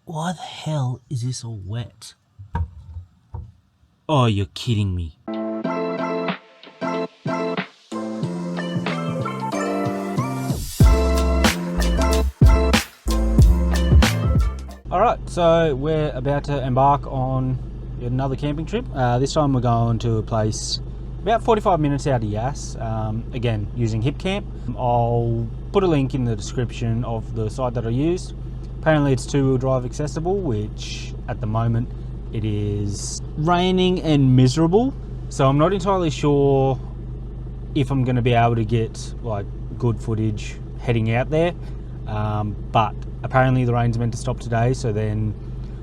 Why the hell is this all wet? Oh, you're kidding me. Alright, so we're about to embark on another camping trip. This time we're going to a place about 45 minutes out of Yass, again using Hip Camp. I'll put a link in the description of the site that I used. Apparently it's two-wheel drive accessible, which at the moment it is raining and miserable, so I'm not entirely sure if I'm going to be able to get like good footage heading out there, but apparently the rain's meant to stop today, so then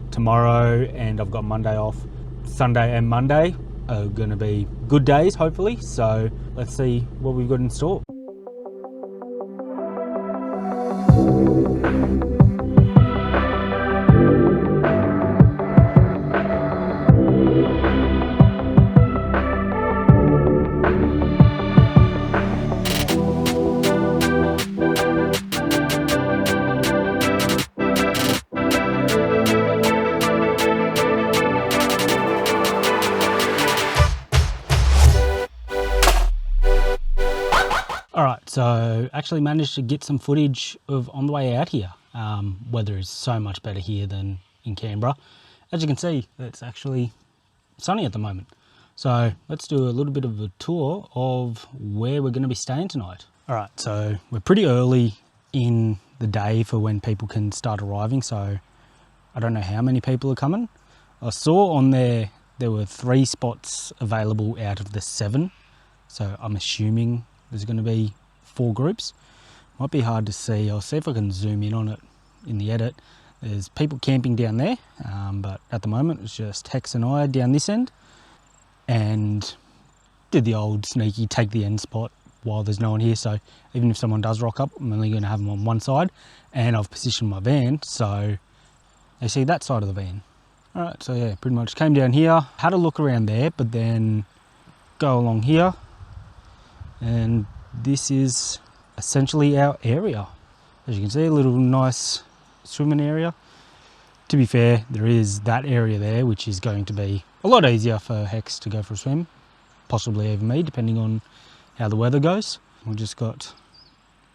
tomorrow, and I've got Monday off, Sunday and Monday are going to be good days hopefully, so let's see what we've got in store. Alright, so actually managed to get some footage of on the way out here. Weather is so much better here than in Canberra. As you can see, it's actually sunny at the moment. So let's do a little bit of a tour of where we're going to be staying tonight. Alright, so we're pretty early in the day for when people can start arriving, so I don't know how many people are coming. I saw on there were 3 spots available out of the 7, so I'm assuming there's going to be 4 groups. Might be hard to see. I'll see if I can zoom in on it in the edit. There's people camping down there, but at the moment it's just Hex and I down this end, and did the old sneaky take the end spot while there's no one here, so even if someone does rock up, I'm only going to have them on one side, and I've positioned my van so they see that side of the van. Alright, so yeah, pretty much came down here, had a look around there, but then go along here, and this is essentially our area. As you can see, a little nice swimming area. To be fair, there is that area there, which is going to be a lot easier for Hex to go for a swim, possibly even me, depending on how the weather goes. We've just got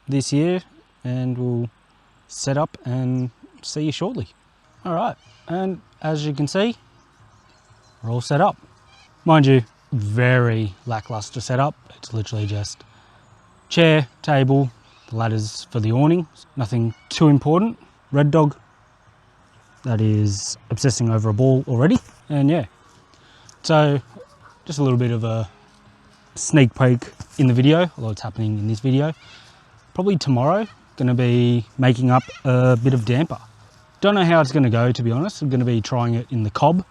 this here, and we'll set up and see you shortly. Alright, and as you can see, we're all set up. Mind you, very lackluster setup. It's literally just chair, table, the ladders for the awning, nothing too important. Red Dog, that is obsessing over a ball already, and yeah, so just a little bit of a sneak peek in the video, a lot's happening in this video. Probably tomorrow going to be making up a bit of damper. Don't know how it's going to go, to be honest. I'm going to be trying it in the Cobb,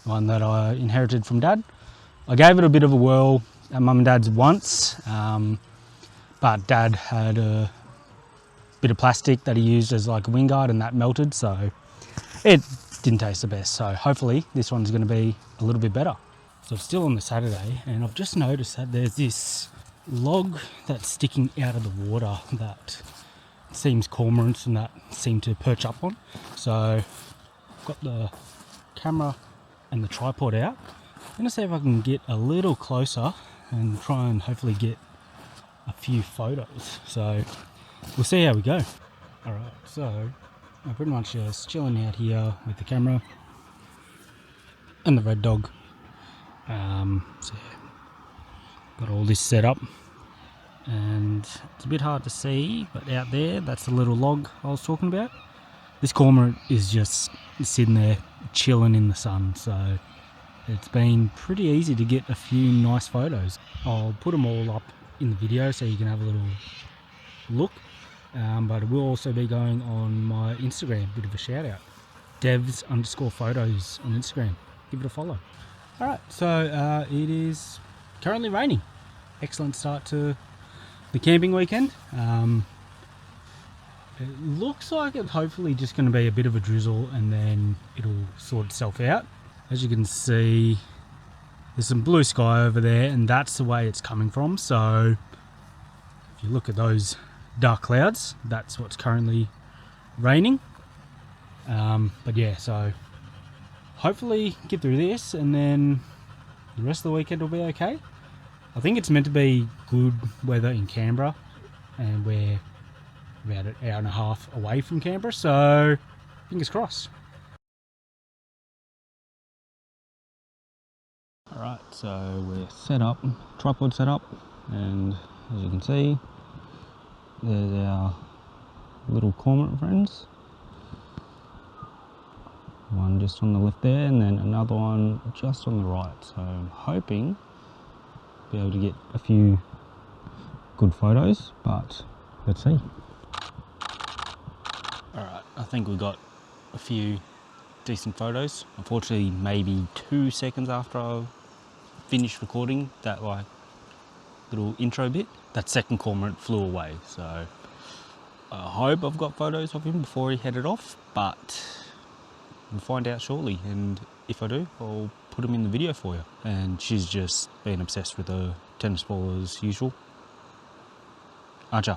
one that I inherited from Dad. I gave it a bit of a whirl at Mum and Dad's once, but Dad had a bit of plastic that he used as like a wing guard, and that melted, so it didn't taste the best. So hopefully this one's going to be a little bit better. So it's still on the Saturday, and I've just noticed that there's this log that's sticking out of the water that seems cormorants and that seem to perch up on. So I've got the camera and the tripod out. I'm going to see if I can get a little closer and try and hopefully get a few photos. So we'll see how we go. Alright, so I'm pretty much just chilling out here with the camera and the Red Dog. So yeah, got all this set up, and it's a bit hard to see, but out there, that's the little log I was talking about. This cormorant is just sitting there chilling in the sun, so it's been pretty easy to get a few nice photos. I'll put them all up in the video so you can have a little look, but it will also be going on my Instagram, bit of a shout out, devs_photos on Instagram. Give it a follow. Alright, so it is currently raining. Excellent start to the camping weekend. It looks like it's hopefully just going to be a bit of a drizzle and then it'll sort itself out. As you can see, there's some blue sky over there, and that's the way it's coming from. So if you look at those dark clouds, that's what's currently raining. But yeah, so hopefully get through this, and then the rest of the weekend will be okay. I think it's meant to be good weather in Canberra, and we're about an hour and a half away from Canberra, so fingers crossed. Alright, so we're set up, tripod set up, and as you can see, there's our little cormorant friends. One just on the left there, and then another one just on the right. So I'm hoping to be able to get a few good photos, but let's see. Alright, I think we got a few decent photos. Unfortunately, maybe 2 seconds after I finished recording that little intro bit, that second cormorant flew away. So I hope I've got photos of him before he headed off, but we'll find out shortly, and if I do, I'll put him in the video for you. And she's just been obsessed with the tennis ball as usual, aren't ya?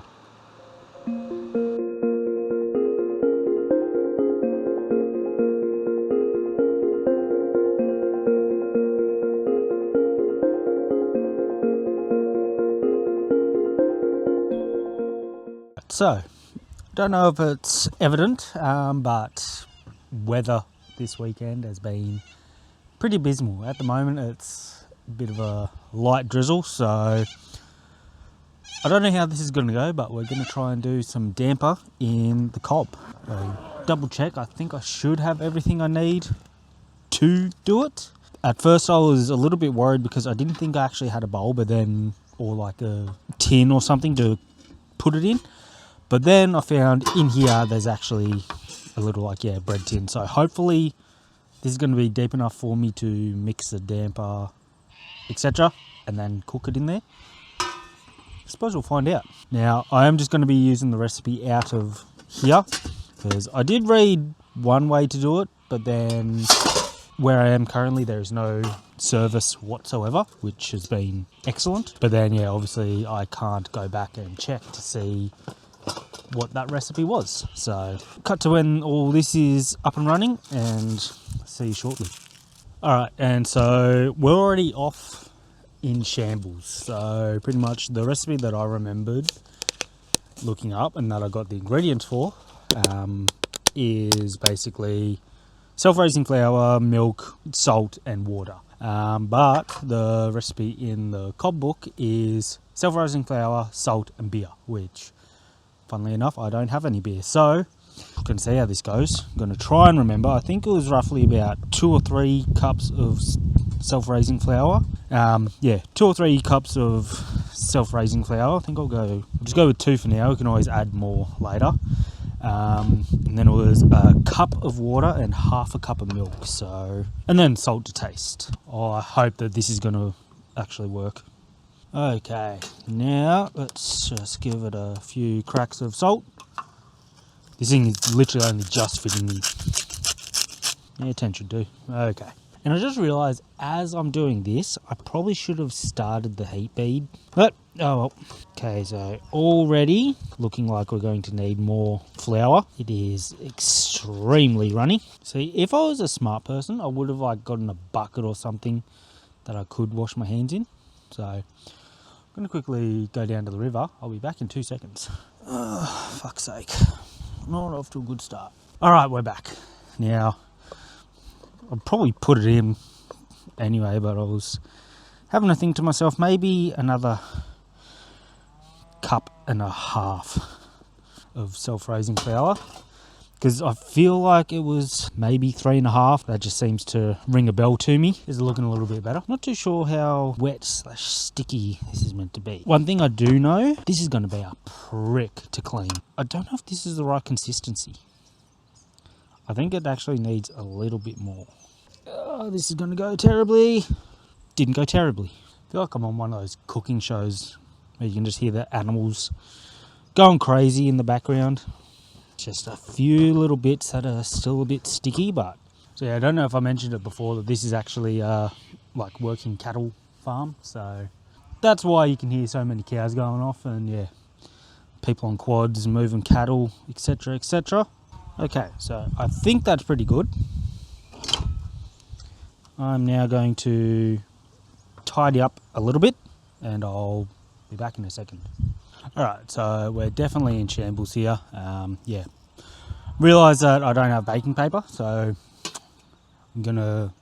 So, don't know if it's evident, but weather this weekend has been pretty abysmal. At the moment, it's a bit of a light drizzle, so I don't know how this is going to go, but we're going to try and do some damper in the cob. Double check, I think I should have everything I need to do it. At first I was a little bit worried because I didn't think I actually had a bowl, but then, or like a tin or something to put it in. But then I found in here there's actually a little bread tin. So hopefully this is going to be deep enough for me to mix the damper, etc., and then cook it in there. I suppose we'll find out. Now I am just going to be using the recipe out of here, because I did read one way to do it, but then where I am currently there is no service whatsoever, which has been excellent. But then yeah, obviously I can't go back and check to see what that recipe was. So cut to when all this is up and running, and see you shortly. Alright, and so we're already off In Shambles. So pretty much the recipe that I remembered looking up and that I got the ingredients for is basically self-raising flour, milk, salt and water. But the recipe in the cob book is self-raising flour, salt and beer, which funnily enough, I don't have any beer, so I'm going to see how this goes. I'm going to try and remember. I think it was roughly about 2 or 3 cups of self-raising flour. 2 or 3 cups of self-raising flour. I think I'll just go with 2 for now. We can always add more later. And then it was a cup of water and half a cup of milk. So, and then salt to taste. Oh, I hope that this is going to actually work. Okay, now let's just give it a few cracks of salt. This thing is literally only just fitting in. Yeah, 10 should do. Okay. And I just realised as I'm doing this, I probably should have started the heat bead. But, oh well. Okay, so already looking like we're going to need more flour. It is extremely runny. See, if I was a smart person, I would have gotten a bucket or something that I could wash my hands in. So I'm going to quickly go down to the river. I'll be back in 2 seconds. Fuck's sake. Not off to a good start. Alright, we're back. Now, I'll probably put it in anyway, but I was having to think to myself, maybe another cup and a half of self-raising flour. Because I feel like it was maybe 3.5. That just seems to ring a bell to me. Is looking a little bit better. Not too sure how wet / sticky this is meant to be. One thing I do know, this is going to be a prick to clean. I don't know if this is the right consistency. I think it actually needs a little bit more. Oh, this is going to go terribly. Didn't go terribly. I feel like I'm on one of those cooking shows where you can just hear the animals going crazy in the background. Just a few little bits that are still a bit sticky, but so yeah, I don't know if I mentioned it before that this is actually like working cattle farm, so that's why you can hear so many cows going off, and yeah, people on quads moving cattle, etc., etc. Okay, so I think that's pretty good. I'm now going to tidy up a little bit and I'll be back in a second. Alright, so we're definitely in shambles here. Yeah, realise that I don't have baking paper, so I'm gonna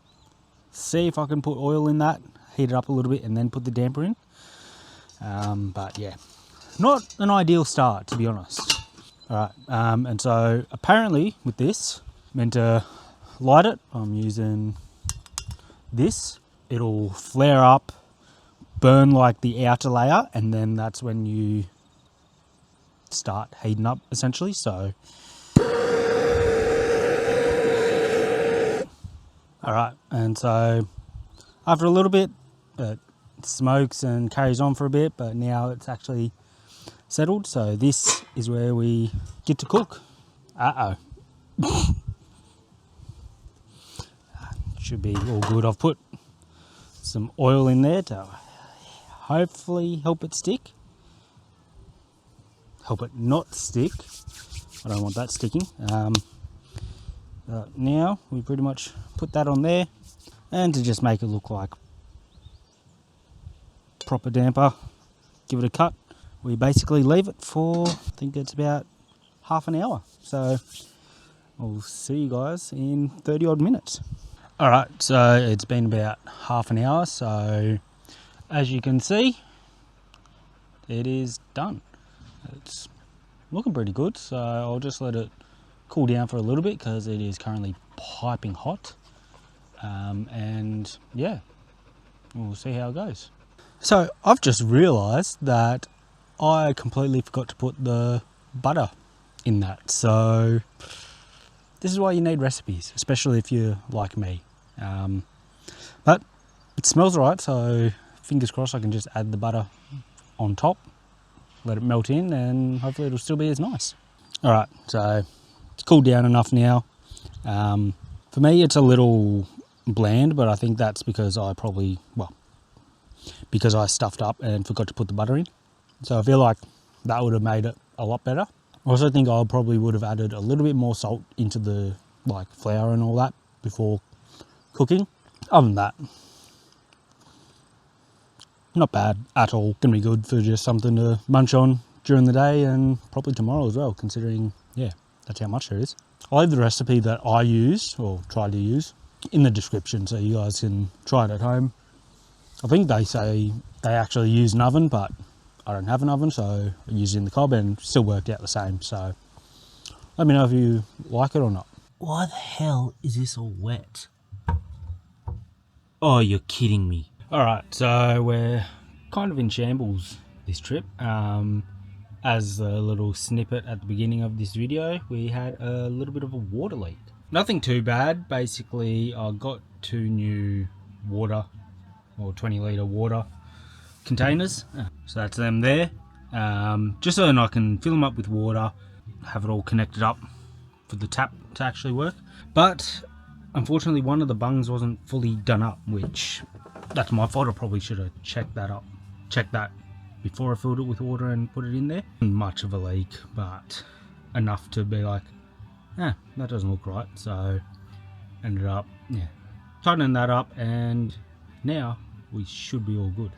see if I can put oil in that, heat it up a little bit and then put the damper in. But yeah, not an ideal start, to be honest. Alright, and so apparently with this, meant to light it, I'm using this. It'll flare up, burn like the outer layer, and then that's when you start heating up essentially. So alright, and so after a little bit it smokes and carries on for a bit, but now it's actually settled. So this is where we get to cook. Should be all good. I've put some oil in there to hopefully help it stick. Help it not stick. I don't want that sticking. Now we pretty much put that on there, and to just make it look like proper damper, give it a cut. We basically leave it for, I think it's about half an hour. So I'll see you guys in 30 odd minutes. Alright, so it's been about half an hour. So as you can see, it is done. It's looking pretty good. So I'll just let it cool down for a little bit because it is currently piping hot. And yeah, we'll see how it goes. So I've just realised that I completely forgot to put the butter in that. So this is why you need recipes, especially if you're like me. But it smells right, so fingers crossed I can just add the butter on top, let it melt in, and hopefully it'll still be as nice. Alright, so it's cooled down enough now. For me it's a little bland, but I think that's because because I stuffed up and forgot to put the butter in. So I feel like that would have made it a lot better. I also think I probably would have added a little bit more salt into the flour and all that before cooking. Other than that, not bad at all. Gonna be good for just something to munch on during the day and probably tomorrow as well, considering, yeah, that's how much there is. I'll leave the recipe that I used, or tried to use, in the description so you guys can try it at home. I think they say they actually use an oven, but I don't have an oven, so I used it in the cob and still worked out the same. So let me know if you like it or not. Why the hell is this all wet? Oh, you're kidding me. Alright, so we're kind of in shambles this trip. As a little snippet at the beginning of this video, we had a little bit of a water leak. Nothing too bad. Basically, I got 2 new water, or 20-litre water containers. So that's them there. Just so that I can fill them up with water, have it all connected up for the tap to actually work. But unfortunately one of the bungs wasn't fully done up, which that's my fault. I probably should have checked that before I filled it with water and put it in there. Much of a leak, but enough to be like, that doesn't look right. So ended up tightening that up, and now we should be all good.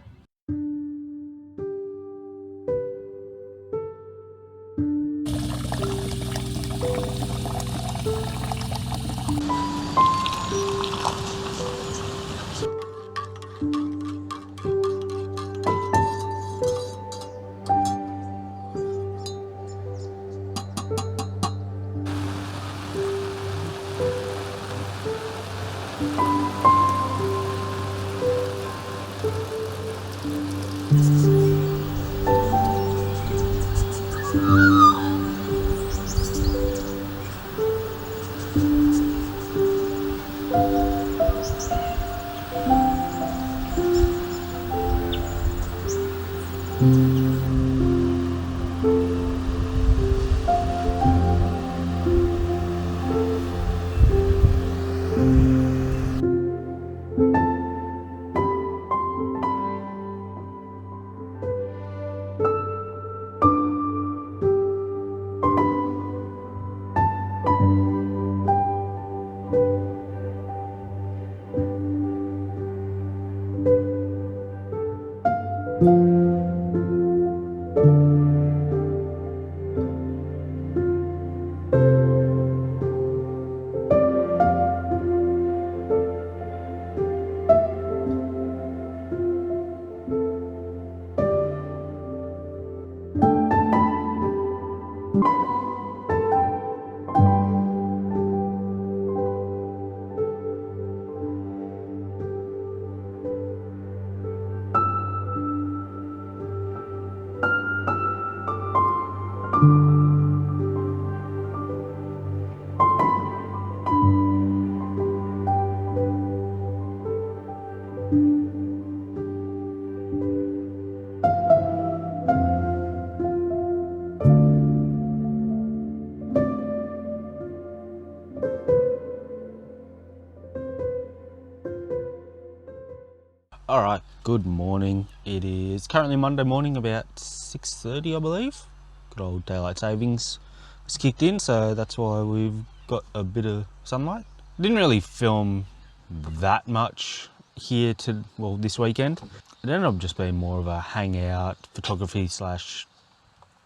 Alright, good morning. It is currently Monday morning, about 6:30 I believe. Good old daylight savings has kicked in, so that's why we've got a bit of sunlight. Didn't really film that much here this weekend. It ended up just being more of a hangout, photography slash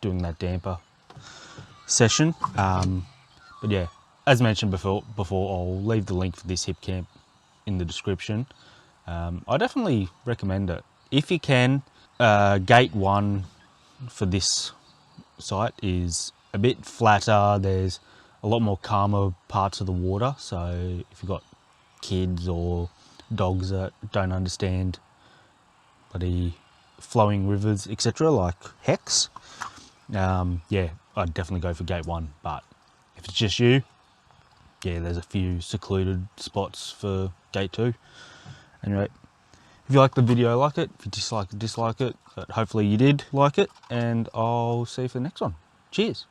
doing that damper session. But yeah, as mentioned before, I'll leave the link for this hip camp in the description. I definitely recommend it. If you can, gate 1 for this site is a bit flatter. There's a lot more calmer parts of the water. So if you've got kids or dogs that don't understand bloody flowing rivers, etc., like Hex, yeah, I'd definitely go for gate 1. But if it's just you, yeah, there's a few secluded spots for gate 2. Anyway, if you like the video, like it. If you dislike it, dislike it. But hopefully you did like it, and I'll see you for the next one. Cheers.